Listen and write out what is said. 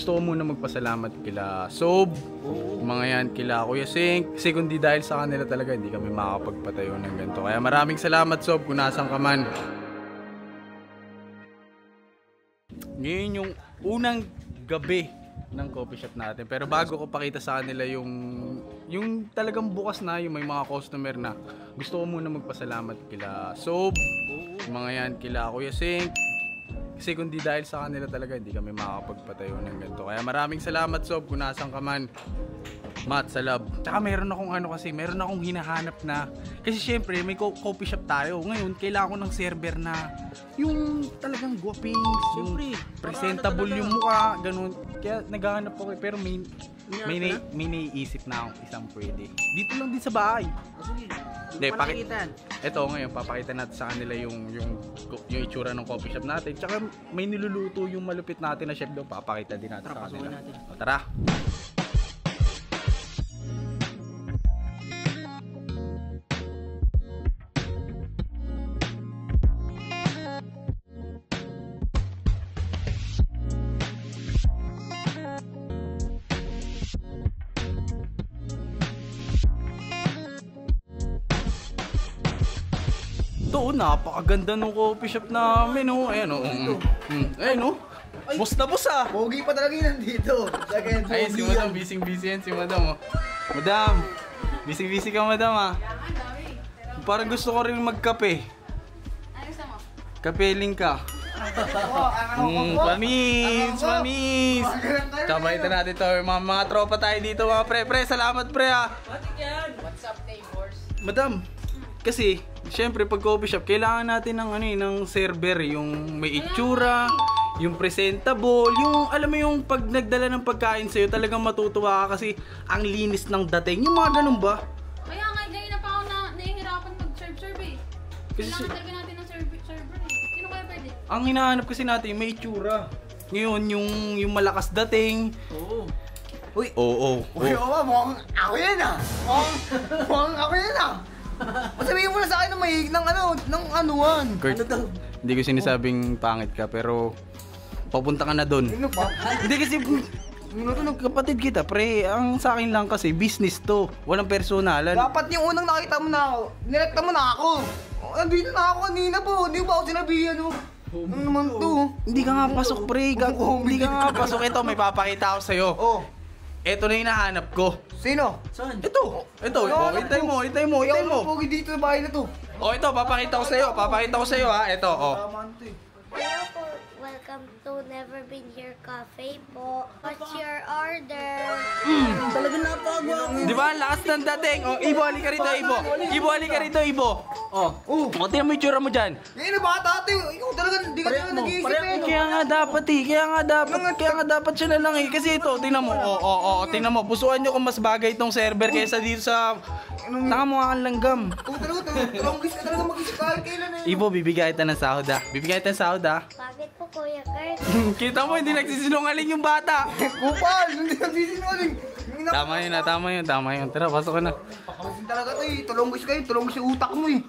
gusto ko muna magpasalamat kila Sob, mga yan, kila Kuya Sink. Kasi kundi dahil sa kanila talaga, hindi kami makakapagpatayo ng ganito. Kaya maraming salamat Sob kung nasan ka man. Ngayon yung unang gabi ng coffee shop natin. Pero bago ko pakita sa kanila yung talagang bukas na, yung may mga customer na, gusto ko muna magpasalamat kila Sob, mga yan, kila Kuya Sink. Kasi kundi dahil sa kanila talaga, hindi kami makakapagpatayo ng ganito. Kaya maraming salamat Sob kung nasan ka man. Mat, sa lab. Tsaka meron akong hinahanap na, kasi syempre may coffee shop tayo. Ngayon, kailangan ko ng server na yung talagang guwaping, yung presentable yung mukha, ganun. Kaya naghahanap ako, pero may naiisip na akong isang pwede. Dito lang din sa bahay. Hindi, ito ngayon, papakita natin sa kanila yung itsura ng coffee shop natin. Tsaka may niluluto yung malupit natin na chef doon, papakita din natin sa kanila. O, tara! Ito, napakaganda ng coffee shop namin, oh. Ayan, oh. Ayan, oh. Boss na boss, ah. Pogi pa talaga yun nandito. Ay, si Madam, busy yan si Madam, oh. Madam, busy ka, Madam, ah. Parang gusto ko rin magkape. Ano gusto mo? Kapeling ka. Panis! Tsabaitan natin to, mga tropa tayo dito, mga pre. Pre, salamat pre, ah. What's up, neighbors? Madam, kasi syempre pag coffee shop kailangan natin ng ng server, yung may itsura, yung presentable, yung alam mo yung pag nagdala ng pagkain sa'yo talagang matutuwa ka kasi ang linis ng dating, yung mga ganun ba? Kaya nga, ganyan na pa ako nahihirapan mag-serve eh. Kasi Kailangan talaga natin ng server eh. Sino kaya pwede? ang hinahanap kasi natin may itsura. Ngayon yung malakas dating. Oo. Uy, oo. Uy, mukhang ako yan ah. Mukhang ako yan ah. Sabihin mo na sa akin na may ng anuan. Kurt, Ano daw? hindi ko sinasabing pangit ka pero papunta ka na doon. Ano ba? Hindi kasi kapatid kita, pre, ang sa akin lang kasi business to, walang personalan. Dapat yung unang nakita mo na ako, nirekta mo na ako. Nandito na ako kanina po, hindi ba ako sinabihan mo? Ano naman to? Hindi ka nga pasok, pre. Hindi ka nga pasok. Ito, may papakita ako sa'yo. Oh. Ito na yung nahanap ko. Sino? Saan? Ito. Oh, hintay mo. Ikaw ang pogi dito sa bahay na to. Oh, ito, papakita ko sa'yo, ha. Ito, oh. Hello po, welcome to Never Been Here Cafe po. What's your order? Talaga napagwa. Di ba, ang lakas ng dating. Oh, Ibo, halika rito, Ibo. Oh, tingnan mo yung tsura mo dyan. Ngayon na bata ate, ikaw talaga hindi ka talaga nag-iisip eh. Kaya nga dapat siya na lang eh. Kasi ito, tingnan mo. Tingnan mo. Pusuan nyo kung mas bagay itong server kaysa dito sa... Tanga mo nga kang langgam. Ikaw talaga, tulonggis ka talaga mag-isip kahit kailan eh. Ibo, bibigay kita ng sahod, ah. Bakit po Kuya Kurt? Kita mo, hindi nagsisinungaling yung bata. Kupal, hindi nagsisinungaling. Tama yun. Tara, pasok ka na. Pakamasin talaga to eh, tulonggis kayo, tulonggis yung utak mo eh.